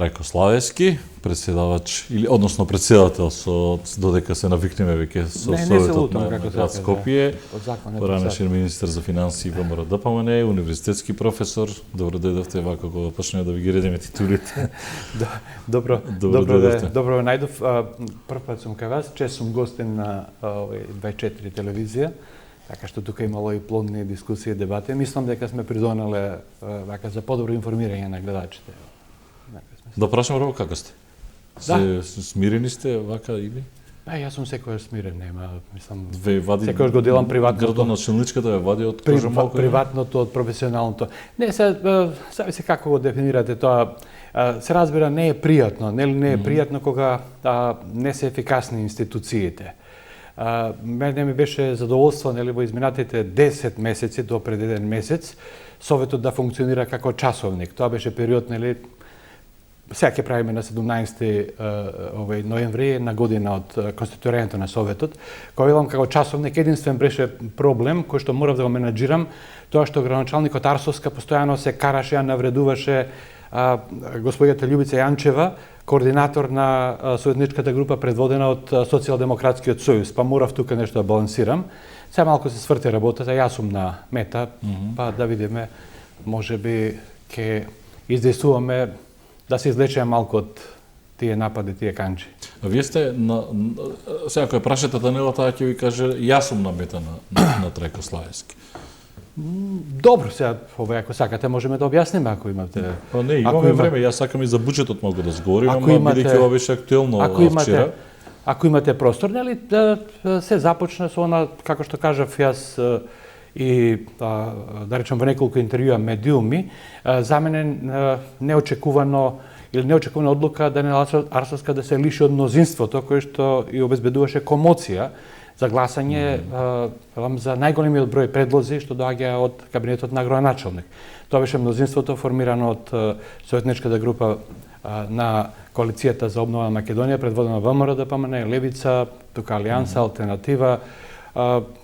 Трајко Славевски, председавач или односно председател со додека се навикнеме веќе со Советот на град Скопје, поранешен министер за финансии во ВМРО-ДПМН, универзитетски професор. Добро дојдовте вака кога почнеме да ви ги редиме титулите. Добро најдов. Прв пат сум кај вас, чест сум гостен на 24 телевизија. Така што тука имало и плодни дискусии и дебати. Мислам дека сме придонеле вака за подобро информирање на гледачите. Да прашам Робо, како сте? Да. Смирени сте вака или? Јас сум секојаш смирен, нема, мислам. Секојаш го делам приватното. Градоначелничката ве вади од кажа малку приватното од професионалното. Не, зависи како го дефинирате тоа. Се разбира, не е пријатно, нели не е пријатно кога не се ефикасни институциите. Мене ми беше задоволство, нели, во изминатите 10 месеци до пред еден месец Советот да функционира како часовник. Тоа беше период, нели, сега ќе правиме на 17 ноември, на година од конституирањето на Советот. Кога велам како часовник, единствен беше проблем кој што морав да го менаџирам, тоа што градоначалникот Арсовска постојано се караше, навредуваше господјата Љубица Јанчева, координатор на советничката група предводена од Социјалдемократскиот сојуз, па морав тука нешто да балансирам. Сега малку се сврти работата, јас сум на мета, па да видиме, можеби ќе издействуваме да се излечеме малку од тие напади, тие канџи. А вие сте сега кој прашате Данила, таа ќе ви каже јас сум на мета на Трајко Славевски. Добро, сега, ако сакате, можеме да објасниме, ако имате... Па не, имаме време, јас сакам и за буџетот малку да зговорим, ама бидејќи ова беше актуелно вчера. Ако имате простор, нели, се започна со она, како што кажав јас и, да речем, во неколку интервјуа медиуми, за мене неочекувана одлука Данила Арсовска да се лиши од мнозинството, кој што и обезбедуваше комоција за гласање за најголемиот број предлози што доаѓа од кабинетот на градоначалник. Тоа беше мнозинството формирано од советничката група на коалицијата за обнова на Македонија, предводена од ВМРО-ДПМН, Левица, тука Алијанса, Алтернатива.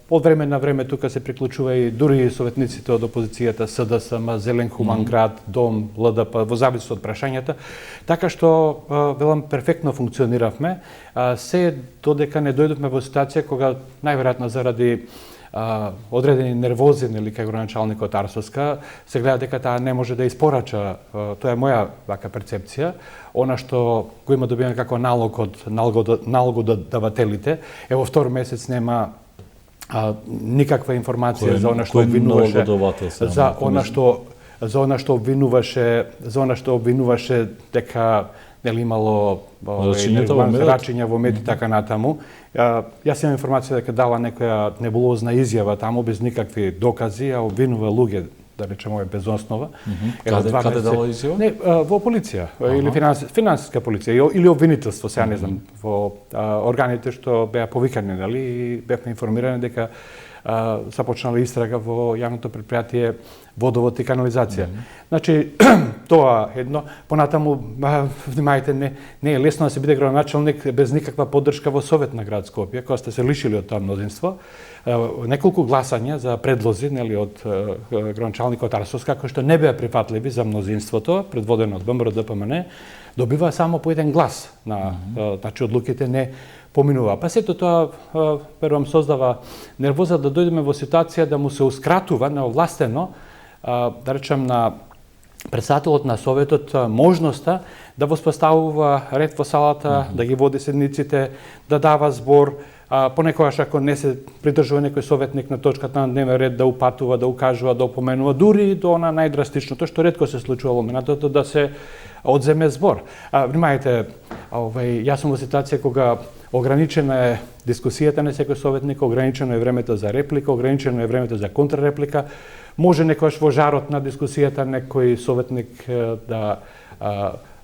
Од време на време тука се приклучува и дури советниците од опозицијата СДСМ, Зелен хуман град, Дом, ЛДП, во зависност од прашањата. Така што, велам, перфектно функциониравме. Се додека не дојдовме во ситуација кога најверојатно заради одредени нервози, нели, кај градоначалникот Арсовска, се гледа дека таа не може да испорача, тоа е моја вака перцепција, она што го има добиено како налог од налогодавателите. Ево втор месец нема никаква информација за она што обвинуваше, за она што обвинуваше дека нели имало рачиња во мед и така натаму. Јас имам информација дека дала некоја небулозна изјава таму без никакви докази, а обвинува луѓе, да речеме, без основа. Каде дала изјава? Не, во полиција или финансиска полиција или обвинителство, сега не знам, во органите што беа повикани, нели, и бевме информирани дека започнала истрага во јавното предпријатие Водовод и канализација. Значи, тоа едно, понатаму, внимајте, не е лесно да се биде градоначалник без никаква поддршка во Совет на град Скопје, кога сте се лишили од тоа мнозинство. Неколку гласања за предлози, нели, од градоначалникот Арсовска, кои што не беа прифатливи за мнозинството, предводено од ВМРО-ДПМН, добива само по еден глас. Значи, одлуките не поминува. Па сето тоа, верувам, создава нервоза да дојдеме во ситуација да му се ускратува неовластено, да речем, на председателот на Советот можноста да воспоставува ред во салата, да ги води седниците, да дава збор, понекогаш ако не се придржува некој советник на точката на дневен ред, да упатува, да укажува, да опоменува, дури до она најдрастичното, што ретко се случувало минатото, да се одземе збор. Внимајте, јас сум во ситуација кога ограничена е дискусијата на секој советник, ограничено е времето за реплика, ограничено е времето за контрреплика. Може некојаш во жарот на дискусијата некој советник да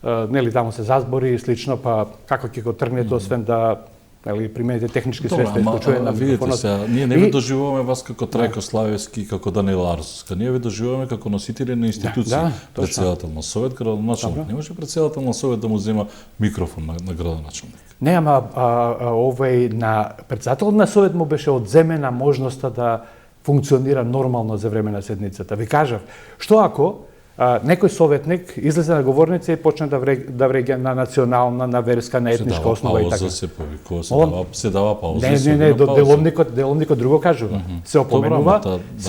нели таму се зазбори и слично, па како ќе го тргнете освен да примените технички средства исклучување на видите се, ние не ви доживуваме вас како Трајко Славевски, како Данила Арсовска. Ние ви доживуваме како носители на институции. Председател на Совет, градоначалник. Не може председател на Совет да му зема микрофон на градоначалник. Не, ама на председател на Совет му беше одземена можноста да функционира нормално за време на седницата. Ви кажав, што ако некој советник излезе на говорница и почна да вреѓа на национална, на верска, на етничка основа и така. Се повикува, се дава пауза. Не, деловникот друго кажува. Се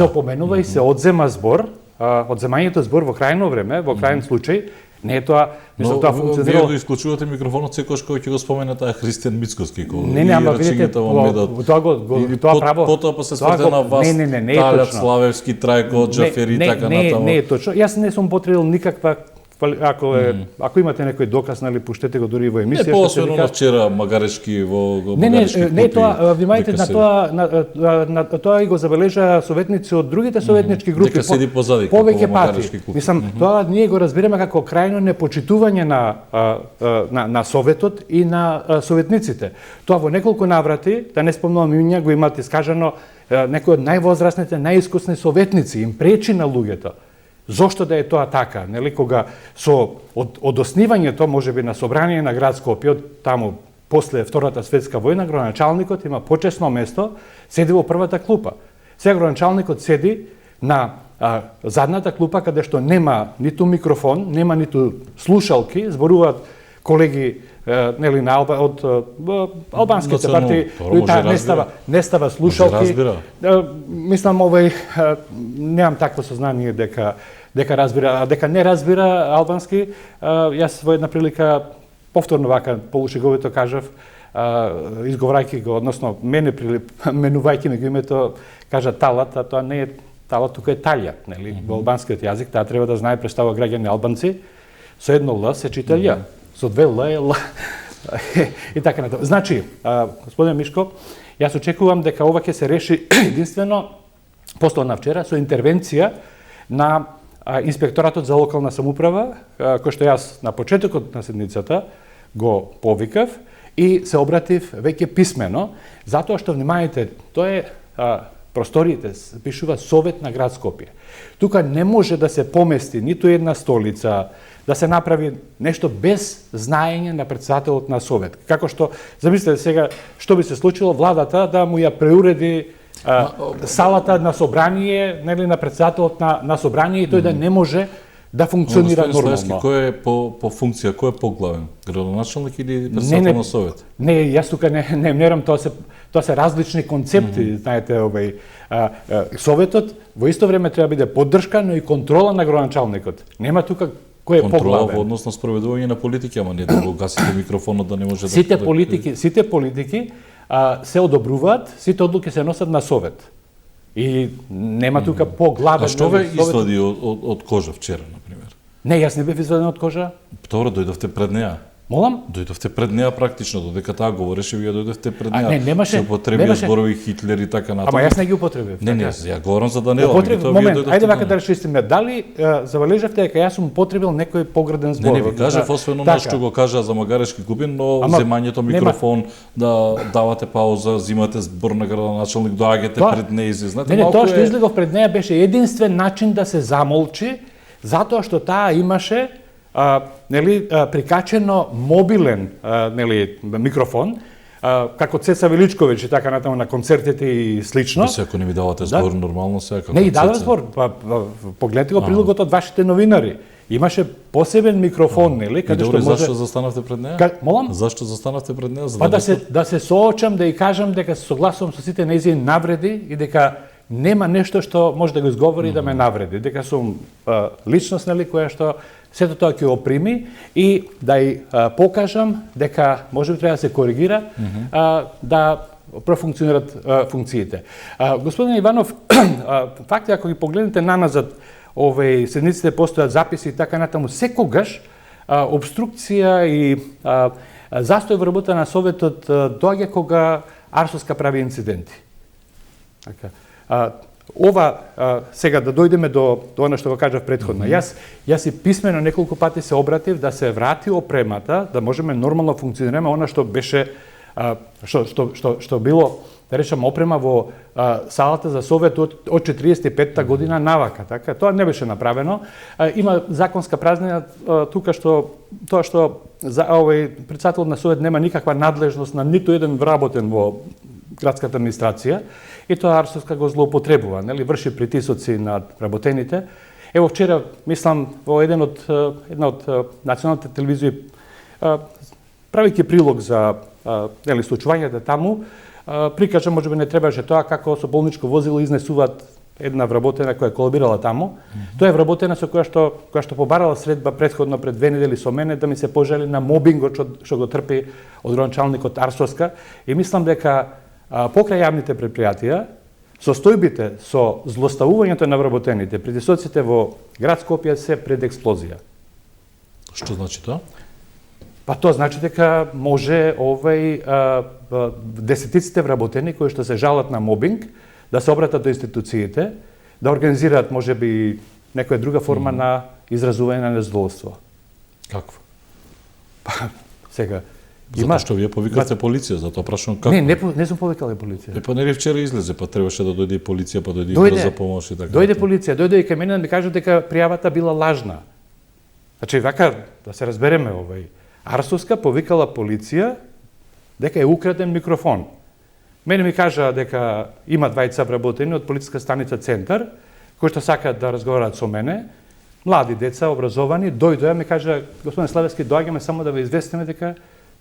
опоменува и се одзема збор. Одземањето збор во крајно време, во крајен случај, не е тоа, мислам, тоа функционира. Вие го исклучувате микрофонот секогаш кога ќе го спомене таа Христијан Мицкоски, Не, ама видите, тоа право. Потоа се сврде на вас. Талјат, Славевски, Трајко, Џафери и така натаму. Не е точно. Јас не сум потребил никаква ако имате некој доказ, нали, пуштете го дури во емисија. Не, посебно на вчера Магарешки во Магарешки купи. Не, тоа, внимајте на тоа и го забележа советници од другите советнички групи. Дека седи позади, повеќе пати. Мислам, тоа ние го разбираме како крајно непочитување на советот и на советниците. Тоа во неколку наврати, да не спомнувам имиња, го имате искажано некои од највозрасните, најискусни советници им пречи на луѓето. Зошто да е тоа така, нели, кога од основањето, можеби на собрание на град Скопје, таму после Втората светска војна, градоначалникот има почесно место, седи во првата клупа. Сега градоначалникот седи на задната клупа, каде што нема ниту микрофон, нема ниту слушалки, зборуваат колеги нели од албанските партии, не става слушалки. Мислам, немам такво сознание дека разбира, а дека не разбира албански. Јас во една прилика повторно вака полушеговито кажав, изговорајќи го, односно менувајќи ми го името, кажа талат, а тоа не е талат, тука е талја, нели, во албанскиот јазик, таа треба да знае представа граѓани албанци, со едно л се чита л, со две л е л. И така натаму. Значи, господин Мишко, јас очекувам дека ова ќе се реши единствено последна вчера со интервенција на Инспекторатот за локална самоуправа, кој што јас на почетокот на седницата го повикав и се обратив веќе писмено, затоа што внимајте, тоа е просториите, пишува Совет на град Скопје. Тука не може да се помести ниту една столица, да се направи нешто без знаење на председателот на Совет. Како што, замислете сега, што би се случило владата да му ја преуреди салата на собрание, нели, на председателот на собрание и тој да не може да функционира нормално. Кој е по функција, кој е поглавен? Градоначалник или председател на Совет? Не, јас тука не мерам, тоа се различни концепти, знаете, Советот во исто време треба биде поддршка, но и контрола на градоначалникот. Нема тука кој е поглавен. Контрола во однос на спроведување на политики, ама не да го гасите микрофонот да не може сите политики се одобруваат, сите одлуки се носат на Совет. И нема тука поглавен. А што ве извади од кожа вчера, например? Не, јас не бев изваден од кожа. Второ, дојдовте пред неа. Молам? Дојдовте пред неа практично, додека таа говореше, вие дојдовте пред неа. Не, немаше. Се употребија зборови Хитлер и така натаму. Ама јас не ги употребив. Не, ја говорам за Даниела. Момент, ајде вака да речиме, дали забележавте дека јас сум употребил некој пограден збор? Не ви кажав, освен она што го кажа за Магарешки Купин, но земањето микрофон, да давате пауза, земате збор на градоначалник, доаѓате пред неа, знаете, малку тоа што излегов пред неа беше единствен начин да се замолчи, затоа што таа имаше прикачено мобилен микрофон, како Цеца Величковиќ и така натаму на концертите и слично. Се ако не ми давате збор нормално се како Не, и дадам збор, погледнете го прилогот од вашите новинари. Имаше посебен микрофон, нели, каде што може. Зашто застанавте пред неа? Молам? Зашто застанавте пред неа? Да се соочам, да и кажам дека се согласувам со сите нејзини навреди и дека нема нешто што може да го изговори да ме навреди, дека сум личност, нели, која што сето тоа ќе оприми и да и покажам дека можеби треба да се коригира, да профункционират функциите. Господин Иванов, факт е, ако ги погледнете наназад, седниците постојат записи и така натаму, секогаш обструкција и застој во работа на Советот доаѓа кога Арсовска прави инциденти. Ова, сега да дојдеме до она што го кажав предходно. Јас и писмено неколку пати се обратив да се врати опремата, да можеме нормално функционираме она што беше, што било, да речем, опрема во салата за Совет од 45-та година навака, така? Тоа не беше направено. Има законска празнина тука што тоа што председател на Совет нема никаква надлежност на ниту еден вработен во градската администрација и тоа Арсовска го злоупотребува, нели, врши притисоци над работените. Ево вчера, мислам, во една од националните телевизии, правејќи прилог за случувањата таму, прикажа, можеби не требаше тоа, како со болничко возило изнесуваат една вработена која колабирала таму. Тоа е вработена со која што побарала средба претходно пред 2 недели со мене да ми се пожали на мобингот што го трпи од градоначалникот Арсовска, и мислам дека покрај јавните предпријатија, состојбите со злоставувањето на вработените, притисоците во град Скопје се пред експлозија. Што значи тоа? Па тоа значи дека може десетиците вработени кои што се жалат на мобинг да се обратат до институциите, да организираат можеби некоја друга форма на изразување на незадоволство. Каква? Па сега Затоа што вие повикате полиција, затоа прашувам како. Не сум повикале полиција. Па нели вчера излезе, па требаше да дојде полиција, па дојде брза помош и така. Дојде полиција, дојде и кај мене да ми кажат дека пријавата била лажна. Значи вака да се разбереме Арсовска повикала полиција дека е украден микрофон. Мене ми кажа дека има двајца вработени од полициска станица Центар, кои што сакаат да разговараат со мене, млади деца, образовани, дојдоа ми кажа, господин Славевски, доаѓаме само да ве известиме дека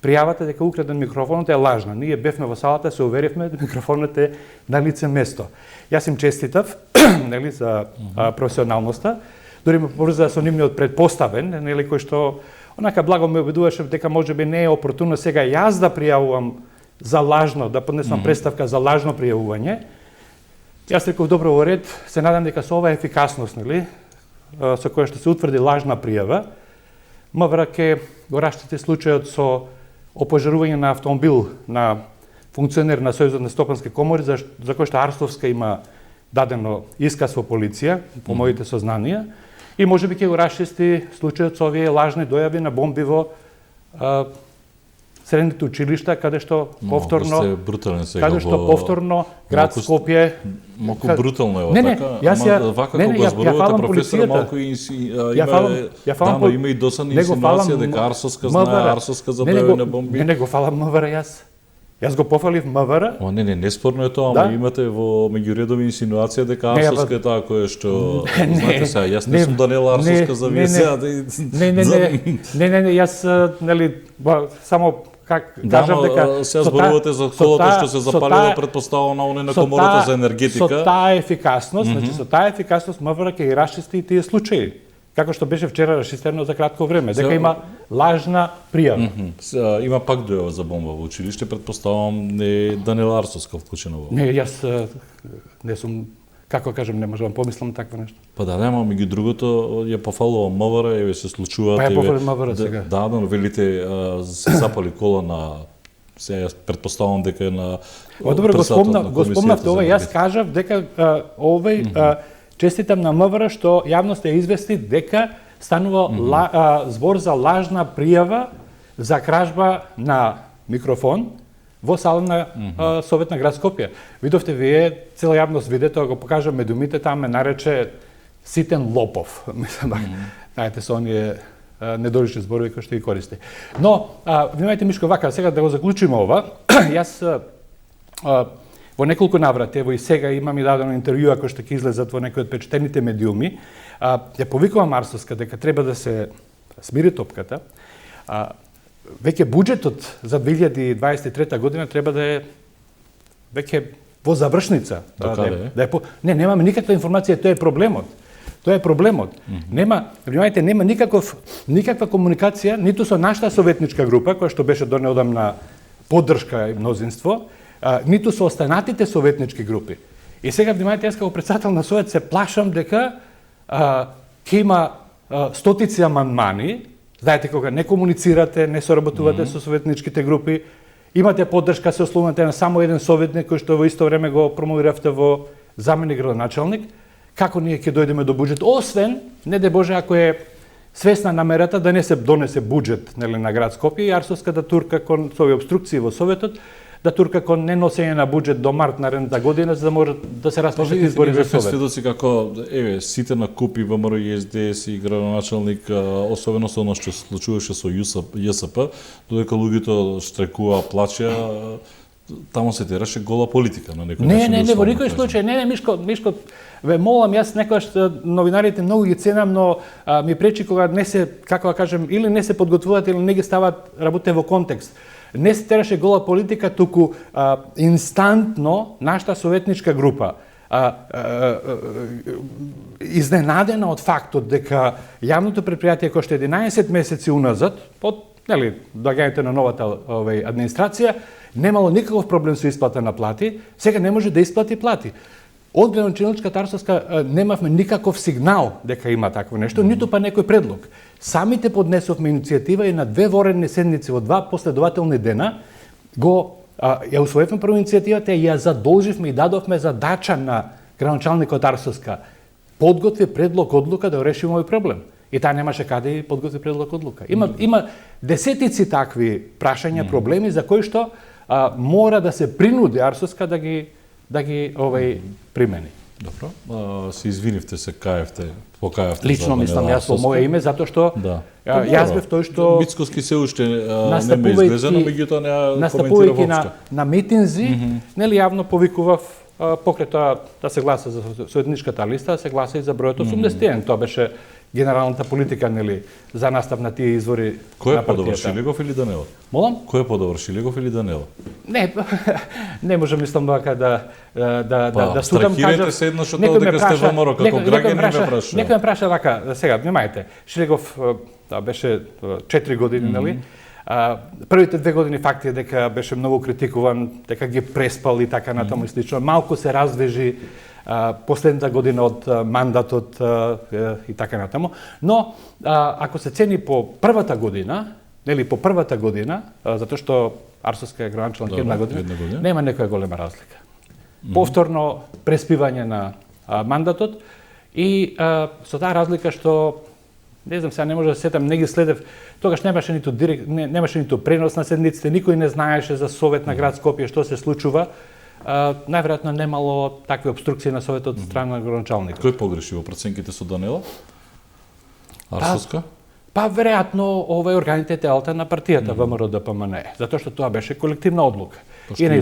пријавата дека украден микрофонот е лажна. Ние бевме во салата, се уверивме дека микрофонот е на лице место. Јас им честитав, нели, за професионалноста, дури ме поврза со нивниот предпоставен, нели, кој што онака благо ме убедуваше дека можеби не е опортуно сега јас да пријавувам за лажно, да поднесам представка за лажно пријавување. Јас реков добро во ред, се надам дека со оваа ефикасност, нели, со која што се утврди лажна пријава, МВР ќе го раштити случајот со опожарување на автомобил на функционер на Сојузот на стопански комори, за кој што Арсовска има дадено исказ во полиција, по моите сознанија, и можеби ќе го расчисти случајот со овие лажни дојави на бомби во средните училишта, каде што повторно град Скопје малку брутално е така. Вака кога го зборувате професор, малку има и досадна инсинуација дека Арсовска знае, Арсовска за дојави на бомби. Не го фалам МВР Јас го пофалив МВР. Не спорно е тоа, ама имате во меѓуредови инсинуација дека Арсовска е таа која што знаете сега, јас не сум Даниела Арсовска за вие сега. Не, јас нели само кажам дека се зборувате за колото што се запалило предпоставено на комората за енергетика. Со таа ефикасност, значи со таа ефикасност МВР ќе ги расчисти и тие случаи. Како што беше вчера расчистено за кратко време, дека има лажна пријава. Има пак дојава за бомба во училиште, предпоставам не Даниела Арсовска вклучена во. Не, јас не сум, како кажам, не можам помислам такво нешто. Па да, нема, меѓу другото ја пофалува МВР, еве се случуваат. Па ја пофали МВР сега. Да, но велите се запали кола на сега јас предпоставам дека е на. Добро, го спомнавте ова, јас кажав дека овој честитам на МВР што јавноста ја извести дека станува збор за лажна пријава за кражба на микрофон во сала на Совет на град Скопје. Видовте вие, цела јавност виде, тоа го покажа медиумите, там ме нарече ситен лопов. Мислам, знаете, со оние недолични зборови кои што ги користи. Но, внимајте Мишко, вака, сега да го заклучиме ова, јас во неколку наврати, ево и сега имам и дадено интервјуа кои што ќе излезат во некои од печатените медиуми, ја повикувам Арсовска дека треба да се смири топката. Веќе буџетот за 2023 година треба да е веќе во завршница. Не, немаме никаква информација, тоа е проблемот. Нема, внимајте, нема никаква комуникација ниту со нашата советничка група која што беше донеодамна поддршка и мнозинство, ниту со останатите советнички групи. И сега, внимајте, јас како председател на Совет се плашам дека ќе има стотици амандмани. Знаете, кога не комуницирате, не соработувате со советничките групи, имате поддршка, се ослонувате на само еден советник кој што во исто време го промовиравте во заменик градоначалник, како ние ќе дојдеме до буџет, освен, не де Боже, ако е свесна намерата да не се донесе буџет на град Скопје и Арсовска да турка кон со овие обструкции во Советот, да турка кон неносење на буџет до март наредната година, за да може да се распишат избори за Совет. Сведоци како, сите на купи ВМРО и СДС и градоначалник, особено со оно што се случуваше со ЈСП, додека луѓето штрекува, плачеа, таму се тераше гола политика на некој начин. Не, во никој случај. Не, Мишко, ве молам, јас некогаш новинарите многу ги ценам, но ми пречи кога не се, како да кажем, или не се подготвуваат или не ги стават работите во контекст. Не се тераше гола политика, туку инстантно нашата советничка група изненадена од фактот дека јавното предпријатие кој што 11 месеци уназад, под доаѓањето на новата администрација, немало никаков проблем со исплата на плати, сега не може да исплати плати. Од градоначалничката Арсовска немавме никаков сигнал дека има такво нешто, ниту па некој предлог. Самите поднесовме иницијатива и на 2 воредни седници во 2 последователни дена ја усвоивме прво иницијативата и ја задолживме и дадовме задача на градоначалникот Арсовска. Подготви предлог одлука да реши овој проблем. И таа немаше каде подготви предлог одлука. Има десетици такви прашања, проблеми за кои што мора да се принуди Арсовска да ги примени. Добро. Се извинивте, се покаевте. Лично мислам јас во мое име, затоа што јас бев тој што Мицкоски се уште нема излезено, меѓутоа не коментира воопшто. На митинзи, нели јавно повикував покрај тоа да се гласа за советничката листа, да се гласа и за бројот 81. Тоа беше генералната политика, нели, за настап на тие извори. Кој е подобар, Шилегов или Данелов? Молам? Кој е подобар, Шилегов или Данелов? Не можам мислам вака да судам, кажам. Се еднаш од тоа дека сте ВМРО како граѓани ме праша. Некој ме праша вака, сега внимајте. Шилегов беше 4 години, нели? Првите 2 години факт е дека беше многу критикуван, дека ги преспал и така натаму и слично. Малку се раздвижи последната година од мандатот и така натаму. Но ако се цени по првата година, затоа што Арсовска е градоначалник една година, нема некоја голема разлика. Повторно преспивање на мандатот и со таа разлика што не знам, сега не може да сетам, не ги следев, тогаш немаше ниту пренос на седниците, никој не знаеше за Совет на град Скопје што се случува. Најверојатно немало такви обструкции на Советот од страна на градоначалникот. Кој погреши во проценките со Данела? Арсовска? Па веројатно органите телата на партијата ВМРО ДПМН, затоа што тоа беше колективна одлука. И на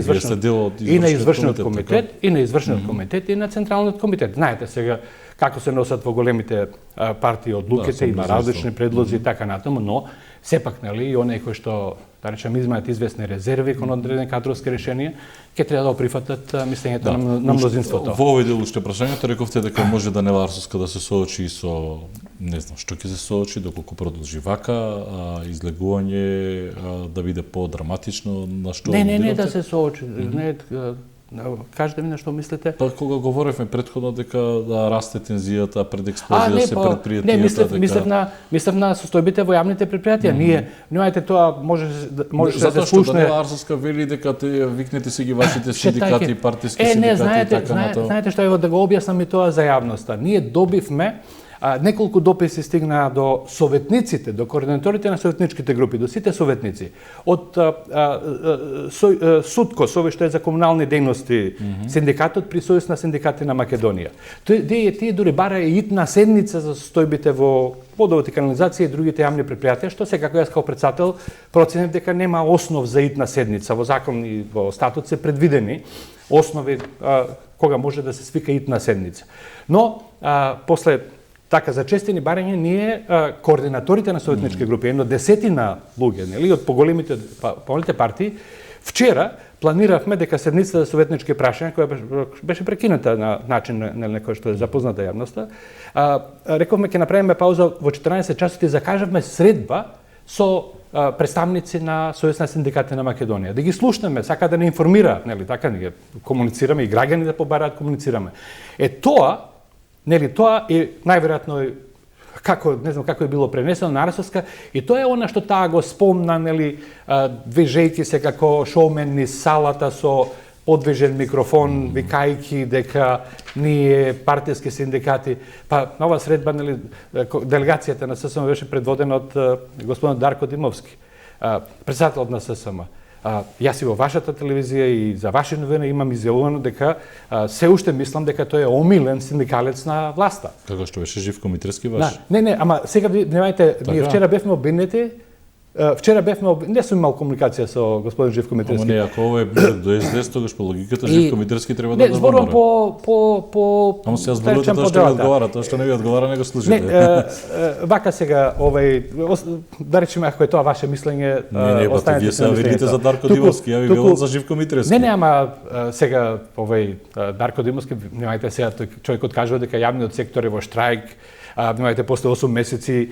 извршниот комитет, и на централниот комитет. Знаете сега како се носат во големите партии одлуките, има различни предлози и така натаму, но сепак, нели, и оние кои што, да речем, измаат известни резерви кон одредени кадровски решенија, ќе треба да прифатат мислењето на мнозинството. Во овој дел уште прашањето рековте дека може Данела Арсовска да се соочи со, не знам, што ќе се соочи, доколку продолжи вака, излегување да биде подраматично, на што? Не да се соочи, кажете ми на што мислите? Па кога говоревме претходно дека расте тензијата пред експлозија се предпријатијата. Мислев на состојбите во јавните предпријатија. Ние, внимајте, тоа може да се слушне. Затоа што Данела Арсовска вели дека викнете си ги вашите синдикати, партиски синдикати и така натаму. Знаете што е да го објаснам и тоа за јавноста. Ние добивме неколку дописи стигнаа до советниците, до координаторите на советничките групи, до сите советници, од СУДКО, Совет што е за комунални дејности, синдикатот при Сојуз на синдикати на Македонија. Тие дури бараа и итна седница за состојбите во водовод и канализација и другите јавни предпријатија, што се како јас како председател проценив дека нема основ за итна седница. Во закон и во статут се предвидени основи кога може да се свика итна седница. Но после така за честини барања ние координаторите на советнички групи, едно десетина луѓе, нели, од поголемите партии, вчера планиравме дека седницата за советнички прашања, која беше прекината на начин на некој што е запозната јавноста, рековме ќе направиме пауза во 14 часот и закажавме средба со представници на Сојуз на синдикати на Македонија. Да ги слушнеме, сака да не информира, нели, така не ги комуницираме и граѓани да побараат комуницираме. Тоа е најверојатно не знам како е било пренесено на Арсовска и тоа е она што таа го спомна, нели, движејки се како шоумен низ салата со подвижен микрофон, викајки дека ние партиски синдикати, па на оваа средба, нели, делегацијата на ССМ беше предводена од господин Дарко Димовски, председател на ССМ. Јас и во вашата телевизија и за ваши новини имам изјавувано дека се уште мислам дека тој е омилен синдикалец на власта. Како што беше Живко Митрески ваш? Не, ама сега внимајте, ние вчера бевме обвинети Вчера бевме, не сум имал комуникација со господин Живко Митревски. Ама не, ако ова е близок до СДС, тогаш по логиката Живко Митревски треба да не, зборувам по Ама сега зборувате тоа што ви одговара, тоа што не ви одговара не го слушате. Не, вака сега да речеме ако е тоа ваше мислење, останете вие се велите за Дарко Димовски, ја ви велам за Живко Митревски. Не, ама сега Дарко Димовски, немајте сега човекот кажува дека јавниот сектор е во штрајк. Внимавајте, после 8 месеци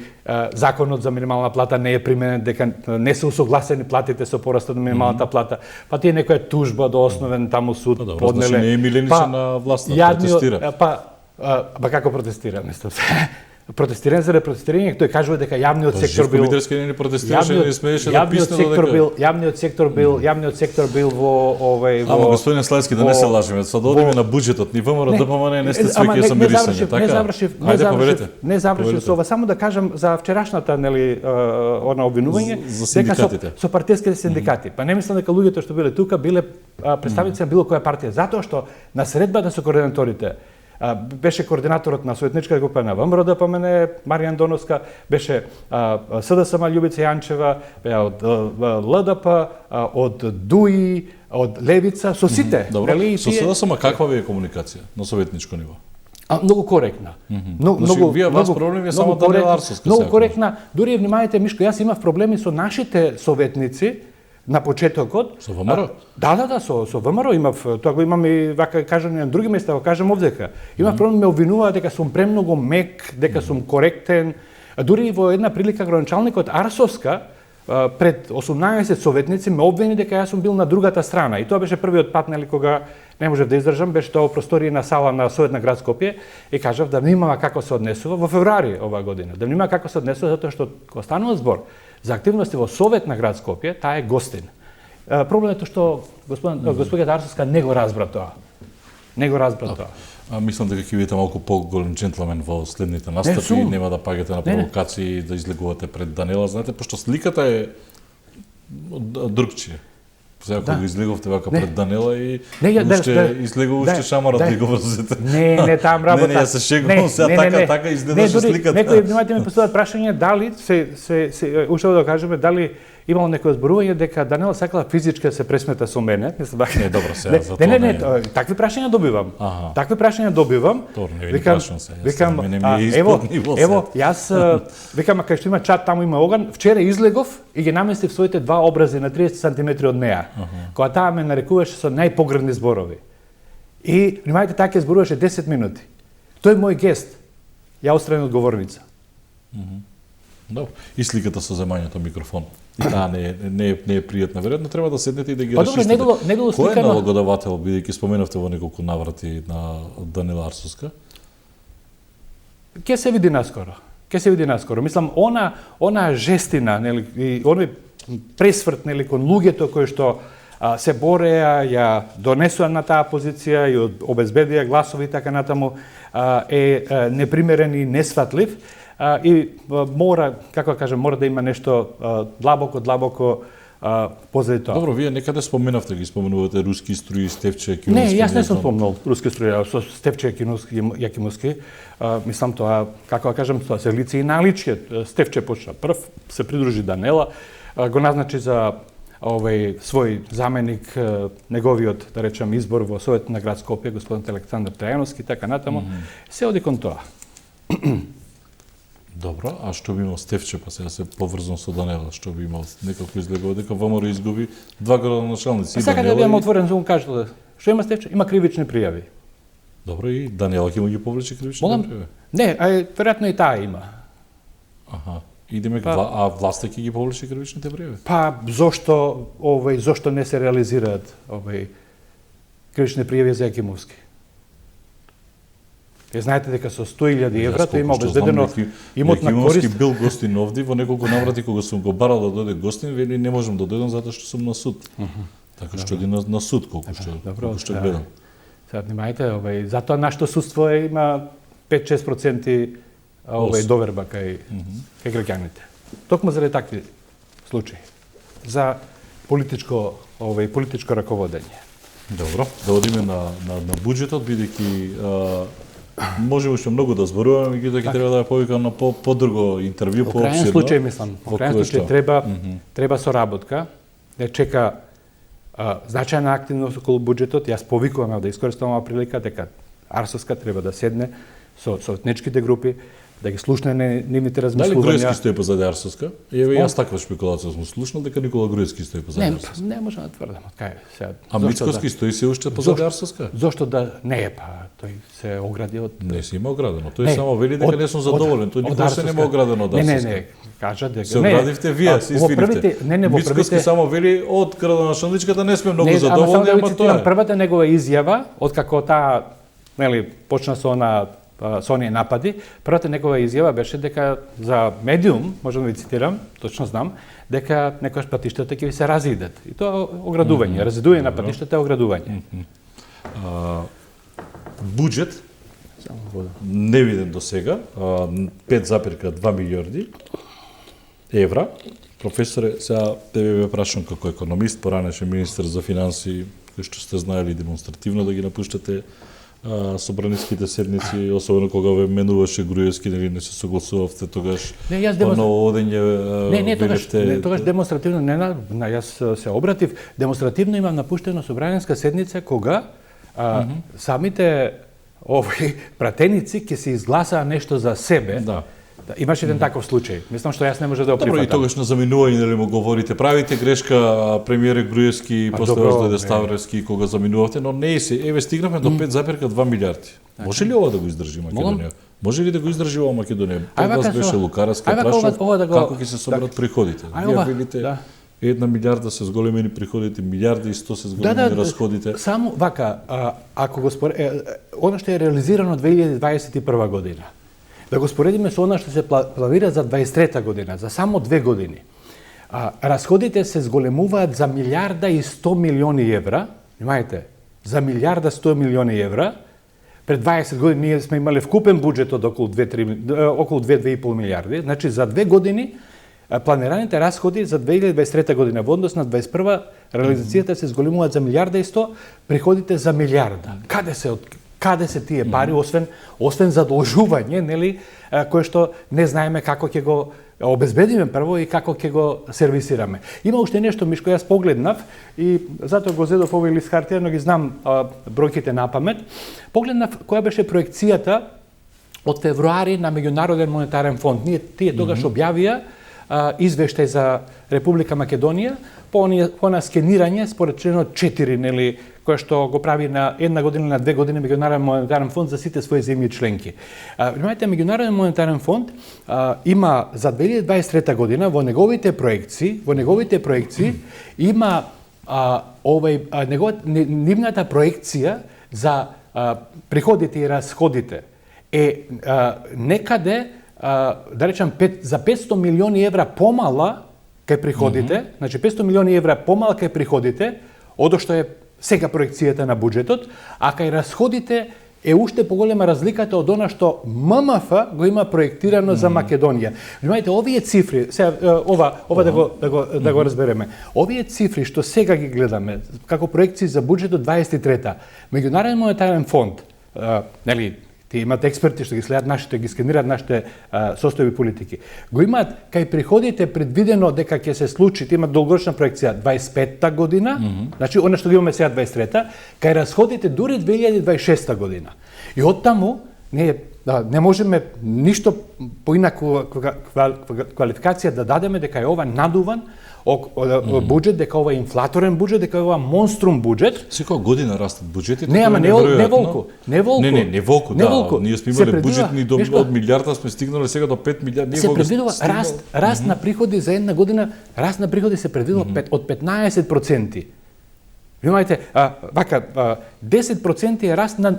законот за минимална плата не е применен, дека не се усогласени платите со порастот на минималната плата. Па тие некоја тужба до основен таму суд поднеле. Значи не е миленичен на власта, протестира. Како протестира, мислам? Протестирање за протестирање, тој кажува дека јавниот сектор бил Митревски не протестираше, не смееше да писне дека јавниот сектор бил во Ама господин Славски, да не се лажеме, сега да одиме на буџетот, ни ВМРО ДПМН не сте свеќе со мирисање, така? Не завршив со ова, само да кажам за вчерашната она обвинување дека со партиските синдикати. Па не мислам дека луѓето што биле тука биле представници на било која партија, затоа што на средбата со координаторите беше координаторот на советничка група на ВМРО ДПМН Маријан Доновска, беше СДСМ Љубица Јанчева, од ЛДП, од ДУИ, од Левица, со сите. Добро, со СДСМ каква ви е комуникација на советничко ниво? Многу коректна. Вие вас проблеми е само Даниел Арсовска. Многу коректна. Дури внимавајте, Мишко, јас имав проблеми со нашите советници на почетокот. Со ВМРО? Да, со ВМРО имав, тоа го имам и вака кажам на други места, го кажам овдека. Имав проблем, ме обвинуваат дека сум премногу мек, дека сум коректен. Дури во една прилика граначалникот Арсовска пред 18 советници ме обвини дека јас сум бил на другата страна. И тоа беше првиот пат, нели, кога не можев да издржам, беше тоа во просторија на сала на Совет на град Скопје и кажав да внимава како се однесува во февруари оваа година. Да внимава како се однесува затоа што кога станува збор за активности во Совет на град Скопје, таа е гостин. Проблемот е што господјата Арсовска не го разбра тоа. Не го разбра тоа. Мислам дека ќе бидете малку поголем джентлмен во следните настапи, нема да паѓате на провокации, да излегувате пред Данела, знаете, пошто сликата е другчија. Сега кога излеговте вака пред Данела и уште шамарот ви го врзете. Не, там работа. Не, јас се шегувам, сега така изгледаше сликата. Некои внимавајте ми постават прашање дали се уште да кажеме дали имало некој зборување дека Данела сакала физички да се пресмета со мене. Не, добро, сега за тоа. Не, такви прашања добивам. Такви прашања добивам. Не ви прашам се. Ево, јас викам кај што има чат, таму има оган. Вчера излегов и ги наместив своите два образи на 30 сантиметри од неа. Кога таа ме нарекуваше со најпогрдни зборови. И внимавајте, таа ќе зборуваше 10 минути. Тој мој гест ја отстрани од говорница. Добро. И сликата со земањето микрофон. И таа не е пријатна. Веројатно треба да седнете и да ги расчистите. Не било сликано. Кој е налогодавател, бидејќи споменавте во неколку наврати на Данила Арсовска? Ќе се види наскоро. Мислам, она жестина, нели, и оној пресврт, нели, кон луѓето кои што се бореа, ја донесува на таа позиција и обезбедија гласови и така натаму, е непримерен и несватлив. И мора, како кажам, мора да има нешто длабоко позади тоа. Добро, вие некаде споменувате руски струи, Стефче Јакимовски. Не, јас не сум спомнал руски струи, со Стефче Јакимовски. Мислам тоа, како кажам, тоа се лице и наличје. Стефче почна прв, се придружи Данела, го назначи за свој заменик неговиот, да речем, избор во Совет на град Скопје, господин Александар Трајановски, така натаму. Се оди кон тоа. Добро, а што би имал Стефче, па сега се поврзан со Данела, што би имал некако излегува дека ВМРО изгуби два градоначалници. А сега да бидам отворен за кажете, што има Стефче? Има кривични пријави. Добро, и Данела ќе му ги повлече кривични пријави? Не, веројатно и таа има. Идеме, а власта ќе ги повлече кривичните пријави? Па зошто не се реализираат кривични пријави за Јакимовски? Знаете дека со 100.000 евра тој има обезбедено имот на корист. Јакимовски бил гостин овде, во неколку наврати кога сум го барал да дојде гостин, вели не можам да дојдам затоа што сум на суд. Така што оди на суд колку што гледам. Сега внимајте, затоа нашето судство има 5-6% доверба кај граѓаните. Токму заради такви случаи за политичко раководење. Добро, да одиме на буџетот, бидејќи можеме уште многу да зборуваме, меѓутоа ќе треба да ја повикам на по-друго интервју, по-обширно. Во крајен случај, мислам, во крајен случај треба соработка, да чека значајна активност околу буџетот. Јас повикувам да искористам оваа прилика дека Арсовска треба да седне со етничките групи, да ги слушне нивните размислувања. Дали Груевски стои позади Арсовска? Еве јас таква шпекулација сум слушнал дека Никола Груевски стои позади Арсовска. Не можам да тврдам, кај сега. А Мицковски стои се уште позади Арсовска? Зошто да не е, па тој се огради од Не се има оградено. Тој само вели дека не сум задоволен. Тој никој се нема оградено од Арсовска. Не, кажа дека се оградивте вие, се извините. Мицковски само вели од градоначалничката не сме многу задоволни, ама тоа е. Првата негова изјава откако таа почна со оние напади, првата негова изјава беше дека за медиум, можам да ви цитирам, точно знам, дека некојаш патиштата ќе ви се разидат. И тоа оградување, разидување на патиштата е оградување. Буџет невиден до сега, 5,2 милиарди евра. Професоре, сега тебе ве прашам како економист, поранешен министер за финансии, кој што сте знаели демонстративно да ги напуштате собраниските седници, особено кога ве менуваше Груевски, нели не се согласувавте тогаш по ново одење. Не, тогаш демонстративно јас се обратив, демонстративно имам напуштено собранинска седница кога самите овои пратеници ќе се изгласаа нешто за себе. Да. Имаше еден таков случај. Мислам што јас не може да го прифатам. Добро, и тогаш на заминување нели му говорите, правите грешка, премиерот Груевски, после дојде Ставровски кога заминувавте, но не се. Еве стигнавме до 5,2 милиарди. Може ли ова да го издржи Македонија? Може ли да го издржи ова Македонија? Тогаш беше Лукаровска прашав како ќе се соберат приходите. Вие велите 1 милиарда се зголемени приходите, милиарди и 100 се зголемени расходите. Само вака, ако го она што е реализирано 2021 година, да го споредиме со она што се планира за 23 година, за само 2 години. Расходите се зголемуваат за милиарда и 100 милиони евра, внимајте, за милиарда 100 милиони евра. Пред 20 години ние сме имале вкупен буџет од околу 2,5 милиарди. Значи за 2 години планираните расходи за 2023 година во однос на 2021 реализацијата се зголемуваат за милиарда и 100, приходите за милиарда. Каде се тие пари, освен задолжување, нели, кое што не знаеме како ќе го обезбедиме прво и како ќе го сервисираме. Има уште нешто, Мишко, јас погледнав и затоа го зедов овој лист хартија, но ги знам бројките на памет. Погледнав која беше проекцијата од февруари на Меѓународен монетарен фонд. Тие тогаш објавија извештај за Република Македонија по она скенирање според членот 4, нели, кој што го прави на една година, на 2 години Меѓународен монетарен фонд за сите своји земји членки. Внимајте, Меѓународен монетарен фонд има за 2023 година во неговите проекции има нивната проекција за приходите и расходите е некаде да речам за 500 милиони евра помала кај приходите, значи 500 милиони евра помала кај приходите, од што е сега проекцијата на буџетот, а кај расходите е уште поголема разликата од она што ММФ го има проектирано за Македонија. Внимајте, овие цифри, сега ова да го разбереме. Овие цифри што сега ги гледаме како проекции за буџетот 23-та, Меѓународен монетарен фонд, нели, тие имат експерти што ги следат нашите, ги скенираат нашите состојби политики. Го имаат кај приходите предвидено дека ќе се случи, имаат долгорочна проекција 25-та година, значи она што ги имаме сега 23-та, кај расходите дури 2026 година. И оттаму не можеме ништо поинаква квалификација да дадеме дека е ова надуван буџет, дека ова е инфлаторен буџет, дека е ова монструм буџет. Секоја година растат буџетите. Не, ама не волку. Не волку, да. Ние сме имале буџетни од милиарда, сме стигнале сега до 5 милиарди. Се предвидува раст на приходи за една година, раст на приходи се предвидува од 15%. Внимајте, вака 10% е раст на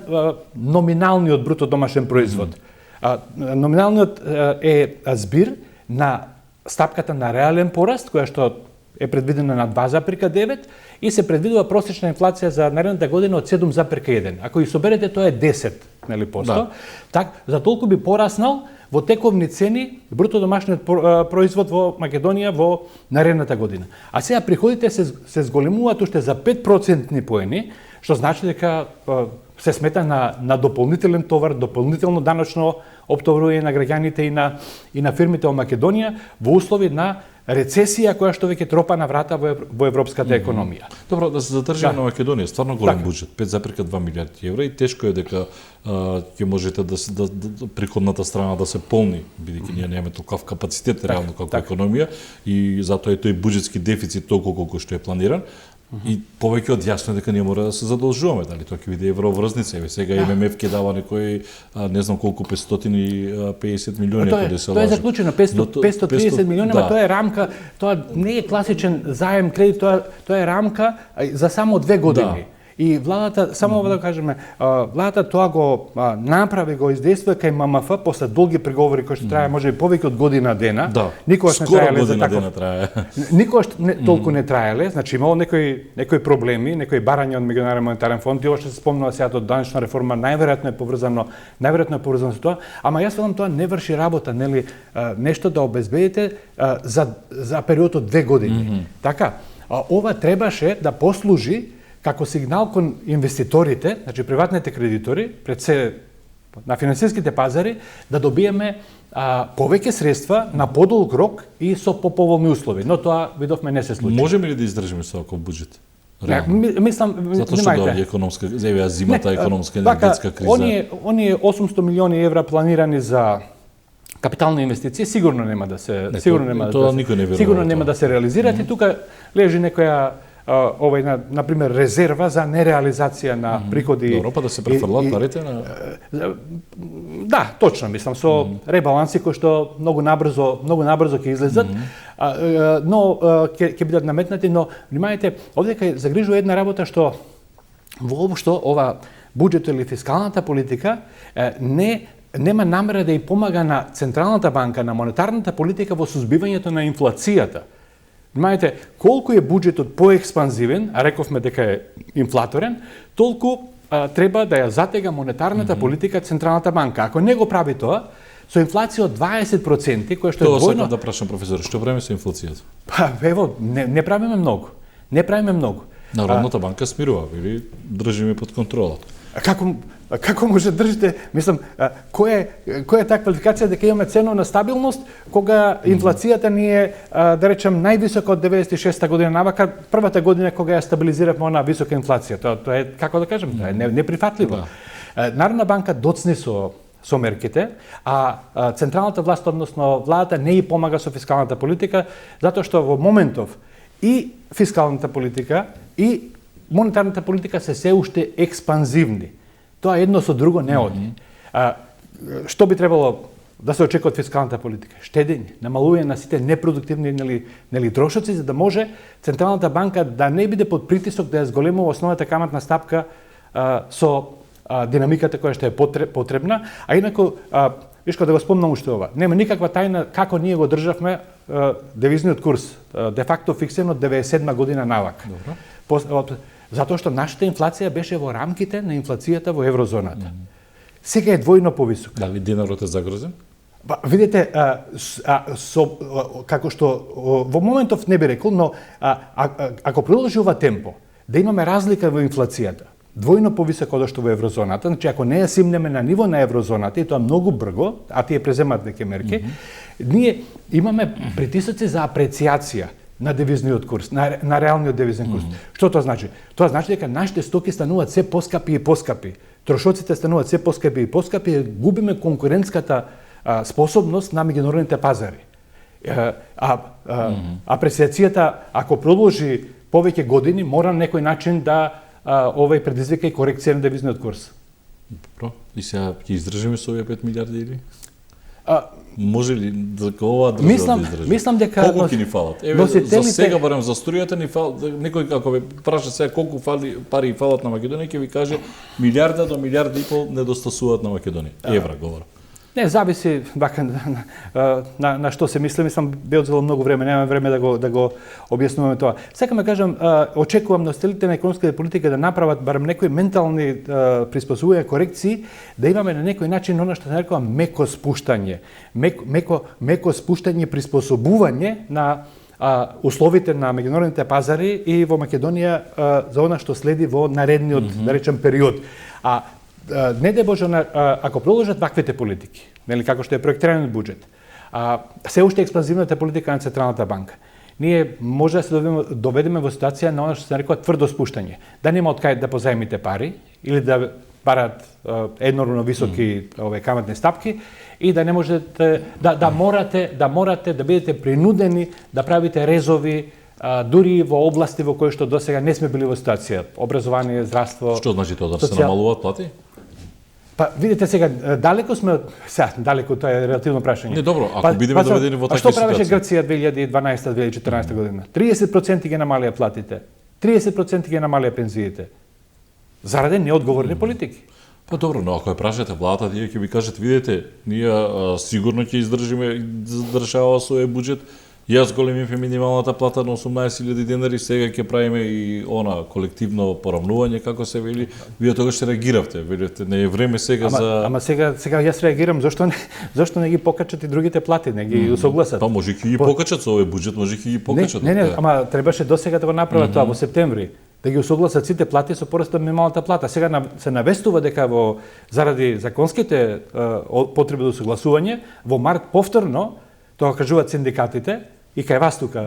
номиналниот бруто домашен производ. Номиналниот е збир на стапката на реален пораст, која што е предвидена на 2,9 и се предвидува просечна инфлација за наредната година од 7,1. Ако ги соберете, тоа е 10%. Да. За толку би пораснал во тековни цени бруто домашниот производ во Македонија во наредната година. А сега приходите се зголемуваат уште за 5% поени, што значи дека се смета на дополнителен товар, дополнително даночно оптоврување на граѓаните и на фирмите во Македонија во услови на рецесија која што веќе тропа на врата во европската економија. Добро, да се задржиме на Македонија, стварно голем буџет, 5,2 милиарди евра, и тешко е дека ќе можете да приходната страна да се полни, бидејќи ние немаме толков капацитет реално како економија, и затоа е тој буџетски дефицит толку колку што е планиран. И повеќе од јасно е дека ние мора да се задолжуваме, дали тоа ќе биде евроврзница, еве сега ММФ ќе дава некој не знам колку 550 милиони каде се тоа е заклучено 530 милиони, но тоа е рамка, тоа не е класичен заем кредит, тоа е рамка за само 2 години. И владата, само да кажеме, владата тоа го направи, го издейства кај ММФ после долги преговори кои што трае можеби повеќе од година дена. Никогаш не траеле за таков. Никогаш толку не траеле, значи имало некои проблеми, некои барања од Меѓународен монетарен фонд, и ова што се спомнува сега од данична реформа, најверојатно е поврзано со тоа, ама јас велам тоа не врши работа, нели, нешто да обезбедите за период од 2 години. Така, ова требаше да послужи како сигнал кон инвеститорите, значи приватните кредитори, пред се на финансиските пазари, да добиеме повеќе средства на подолг рок и со поповолни услови. Но тоа, видовме, не се случи. Можеме ли да издржиме со ваков буџет? Мислам, затоа што доаѓа економска, зимата економска енергетска криза. Оние 800 милиони евра планирани за капитални инвестиции сигурно нема да се реализираат, и тука лежи некоја на пример резерва за нереализација на приходи. Добро, па да се префрлат парите на Да, точно, мислам, со ребаланси кои што многу набрзо ќе излезат, но ќе бидат наметнати, но внимајте, овде кај загрижува една работа што воопшто ова буџет или фискалната политика нема намера да ја помага на Централната банка, на монетарната политика во сузбивањето на инфлацијата. Внимајте, колку е буџетот поекспанзивен, а рековме дека е инфлаторен, толку треба да ја затега монетарната политика Централната банка. Ако не го прави тоа, со инфлација од 20%, која што е двојно... Тоа сакам да прашам, професор, што правиме со инфлацијата? Па, ево, не правиме многу. Народната банка смирува, или држиме под контрола? Како може да држите, мислам, која е таа квалификација дека имаме ценовна стабилност кога инфлацијата ни е, да речем, највисока од 96-та година навака, првата година кога ја стабилизиравме онаа висока инфлација. Тоа е, како да кажем, тоа е неприфатливо. Народна банка доцни со мерките, а централната власт, односно владата, не ја помага со фискалната политика, затоа што во моментов и фискалната политика и монетарната политика се уште експанзивни. Тоа едно со друго не оди. Што би требало да се очекува од фискалната политика? Штедење, намалување на сите непродуктивни нели трошоци, за да може Централната банка да не биде под притисок да ја зголемува основната каматна стапка со динамиката која што е потребна, а инаку вишко да го спомнам уште ова. Нема никаква тајна како ние го државме девизниот курс, де факто фиксиран од 97 година навак. Затоа што нашата инфлација беше во рамките на инфлацијата во еврозоната. Сега е двојно повисок. Дали динарот е загрозен? Видите, како што во моментов не би рекол, но ако продолжи ова темпо, да имаме разлика во инфлацијата, двојно повисоко од што во еврозоната, значи ако не ја симнеме на ниво на еврозоната, и тоа многу брго, а тие преземат веќе мерки, ние имаме притисоци за апрецијација на девизниот курс, на реалниот девизен курс. Што тоа значи? Тоа значи дека нашите стоки стануваат се поскапи и поскапи. Трошоците стануваат се поскапи и поскапи, губиме конкурентската способност на меѓународните пазари. Апресијацијата, ако продолжи повеќе години, мора на некој начин да предизвика и корекција на девизниот курс. Добро. И сега ќе издржиме со овие 5 милиарди или? Може ли дека ова држава да издржи? Мислам дека колку ќе ни фалат? Еве за сега барем за струјата ни фал, некој ако ве праша сега колку пари фалат на Македонија, ќе ви каже милиарда до милиарда и пол недостасуваат на Македонија. Евра говорам. Не, зависи на што се мисли. Мислам, би одзело многу време, немаме време да го објаснуваме тоа. Сакам да кажам, очекувам носителите на економската политика да направат барем некои ментални приспособувања, корекции, да имаме на некој начин она што се нарекува меко спуштање. Меко спуштање, приспособување на условите на меѓународните пазари и во Македонија за она што следи во наредниот, да речем, период. Не дај Боже, ако продолжат ваквите политики, нели како што е проектираниот буџет, се уште експанзивната политика на Централната банка, ние може да се доведеме во ситуација на она што се нарекува тврдо спуштање. Да нема од кај да позаемите пари или да барат енормно високи каматни стапки и да не можете да морате да бидете принудени да правите резови дури во области во кои што досега не сме били во ситуација. Образование, здравство. Што значи тоа, да се намалуваат плати? Па видите сега, далеко сме, далеко тоа е релативно прашање. Не, добро, ако бидеме доведени во таква ситуација. Што правеше Грција 2012-2014 година? 30% ги намалија платите. 30% ги намалија пензиите. Заради неодговорни политики. Па добро, но ако ја прашате владата, тие ќе ви кажат, видите, ние сигурно ќе издржава свој буџет. Јас големим минималната плата на 18.000 денари, сега ќе правиме и она колективно поравнување, како се вели. Вие тогаш ще реагиравте, велите, не е време сега за... Ама сега јас реагирам, зашто не ги покачат и другите плати, не ги усогласат? Па може ќе ги покачат со овој буџет, може ќе ги покачат. Не, ама требаше досега да го направат тоа во септември, да ги усогласат сите плати со порастот на минималната плата. Сега се навестува дека заради законските потреби за усогласување, во март повторно, тоа кажуваат синдикатите, и кај вас тука,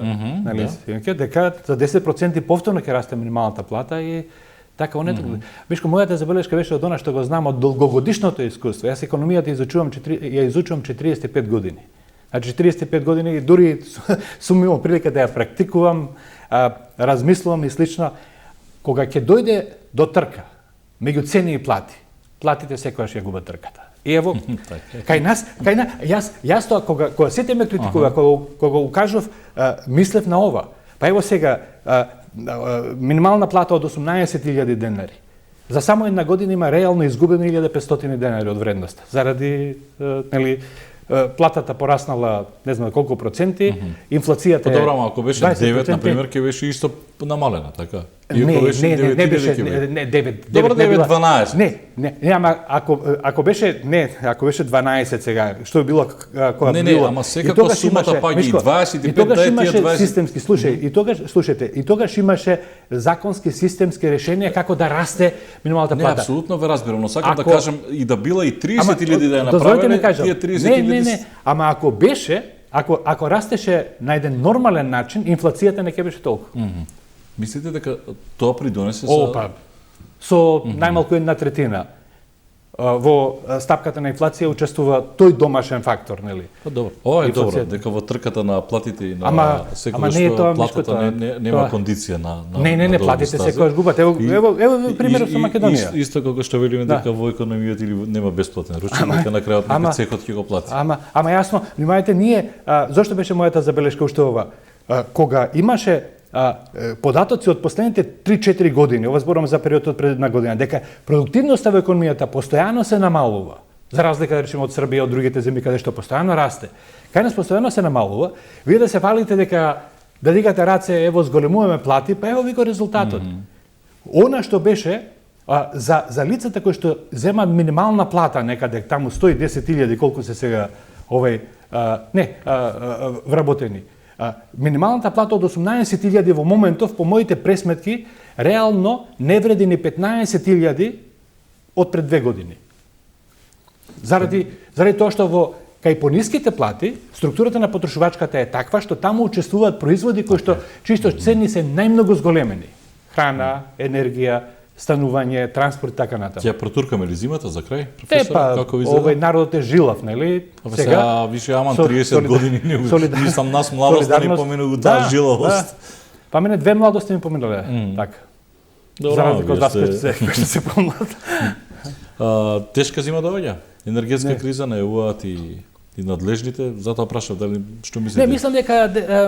нали, дека за 10% повторно ќе расте минималната плата и така онето. Бишко, мојата забелешка беше од она што го знам од долгогодишното искуство. Јас економијата ја изучувам 45 години. Значи 45 години и дури сум имал прилика да ја практикувам, размислувам и слично. Кога ќе дојде до трка меѓу цени и плати, платите секогаш ја губат трката. И ево, кај нас, јас тоа, кога сите ме критикува, кога укажав, мислев на ова. Па ево сега, минимална плата од 18.000 денари. За само една година има реално изгубено 1.500 денари од вредност. Заради, нели, платата пораснала не знам колку проценти, инфлацијата е... Добро, ама ако беше 9, например, ќе беше исто намалена, така? Не беше 9. Добро, 9-12. Не, ама ако беше 12 сега, што би било кога било... Не, ама секако сумата паѓа и 25, и тогаш имаше 20... системски, и тогаш имаше законски системски решенија како да расте минималната плата. Не, апсолутно ве разбирам, но сакам да кажам и да била и 30.000 да ја направеме, тие 30.000... Не, ама ако беше, ако растеше на еден нормален начин, инфлацијата не ќе беше толку. Мислите дека тоа придонесе со... Со најмалку 1/3 во стапката на инфлација учествува тој домашен фактор, нели? Па добро. Ова е добро, дека во трката на платите и на секогаш платата нема кондиција на Не, платите секогаш губат. Ево примерот со Македонија. Исто како што велиме дека во економијата или нема бесплатен ручен, дека на крајот некој цехот ќе го плати. Ама јасно, внимавајте, ние зошто беше мојата забелешка уште ова? Кога имаше податоци од последните 3-4 години, ова зборам за периодот пред една година, дека продуктивноста во економијата постојано се намалува, за разлика, да речеме, од Србија, од другите земји каде што постојано расте. Кај нас постојано се намалува, вие да се фалите дека да дигате раце, ево зголемуваме плати, па ево ви го резултатот. Она што беше за лицата кои што земат минимална плата некаде таму 110.000 колку се сега вработени. Минималната плата од 18.000 во моментов, по моите пресметки, реално не вреди ни 15.000 од пред 2 години. Заради тоа што кај пониските плати, структурата на потрошувачката е таква што таму учествуваат производи кои што чисто цени се најмногу зголемени. Храна, енергија, станување, транспорт, така натаму. Ќе протуркаме ли зимата за крај, професор? Како ви изгледа? Овој народот е жилав, нели? Сега више аман 30 години не сам нас младост да ни поминува таа жилавост. Па мене 2 младости ми поминале, така. За разлика од вас кои се помлад. Тешка зима доаѓа. Енергетска криза на ЕУ-ат и надлежните, затоа прашав дали што мислите? Не,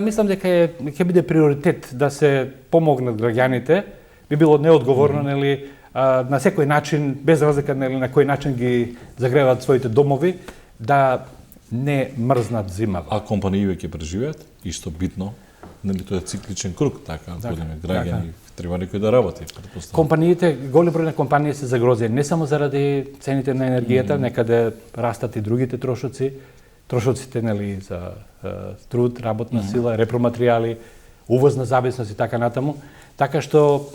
мислам дека ќе биде приоритет да се помогнат граѓаните. Би било неодговорно, нели, на секој начин, без разлика, нели, на кој начин ги загреваат своите домови, да не мрзнат зимава. А компаниите ќе преживеат, исто битно, нели, тоа е цикличен круг, така, годиме граѓани, треба некој да работи, претпоставам. Компаниите, голем број на компании се загрозени, не само заради цените на енергијата, некаде растат и другите трошоци, трошоците нели за труд, работна сила, repроматеријали, увозна зависност и така натаму. Така што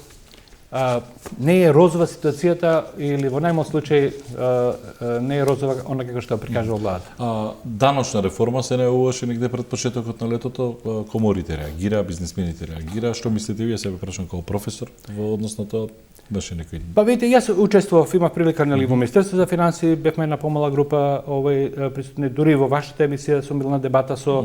не е розова ситуацијата или во најмал случај не е розова она како што прикажува владата. Даночна реформа се најавуваше негде пред почетокот на летото, коморите реагира, бизнисмените реагира. Што мислите вие, себе прашам како професор во однос на тоа? Беше некој... Па видите, јас учествував, имав прилика нели во Министерство за финансии, бевме една помала група присутни, дури во вашата емисија сум бил на дебата со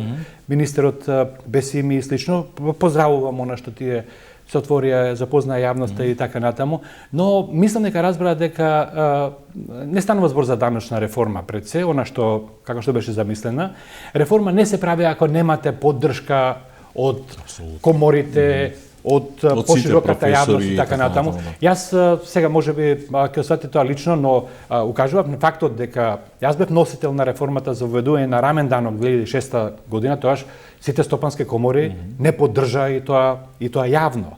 министерот без име и слично. Поздравувам она што тие се отворија, запознаа јавноста и така натаму, но мислам дека разбра дека не станува збор за даночна реформа пред се, она што како што беше замислена. Реформа не се прави ако немате поддршка од коморите, од пошироката јавност и така натаму. Јас сега можеби ќе освати тоа лично, но укажував на фактот дека јас бев носител на реформата за введување на рамен данок 2006 година, тоаш сите стопански комори не поддржа и тоа јавно.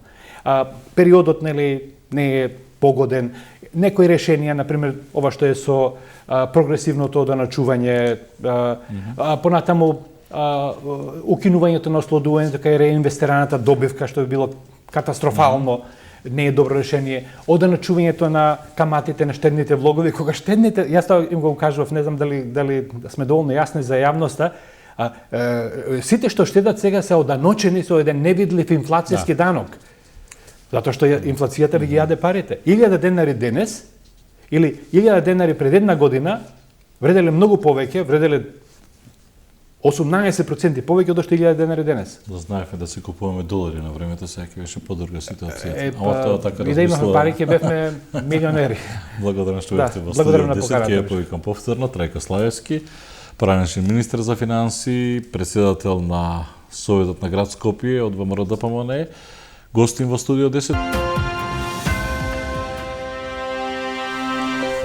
Периодот нели не е погоден. Некои решенија, на пример, ова што е со прогресивното доначување, понатаму укинувањето на ослободувањето кај реинвестираната добивка, што би било катастрофално, не е добро решение. Одоначувањето на каматите на штедните влогови, кога штедните, јас тоа им го кажував, не знам дали сме доволно јасни за јавноста, сите што штедат сега се оданочени со еден невидлив инфлацијски данок. Затоа што инфлацијата ви ги јаде парите. 1000 денари денес или 1000 денари пред една година вределе многу повеќе, вределе 18% повеќе од што 1000 денари денес. Да знаевме да се купуваме долари на времето, сега ќе беше подруга ситуацијата. Ама тоа така и да имаме пари, ќе бевме милионери. Благодарам што бевте во студио 10, ќе ја повикам повторно, Трајко Славевски, поранешен министер за финансии, председател на Советот на град Скопје од ВМРО ДПМНЕ, гостин во студио 10.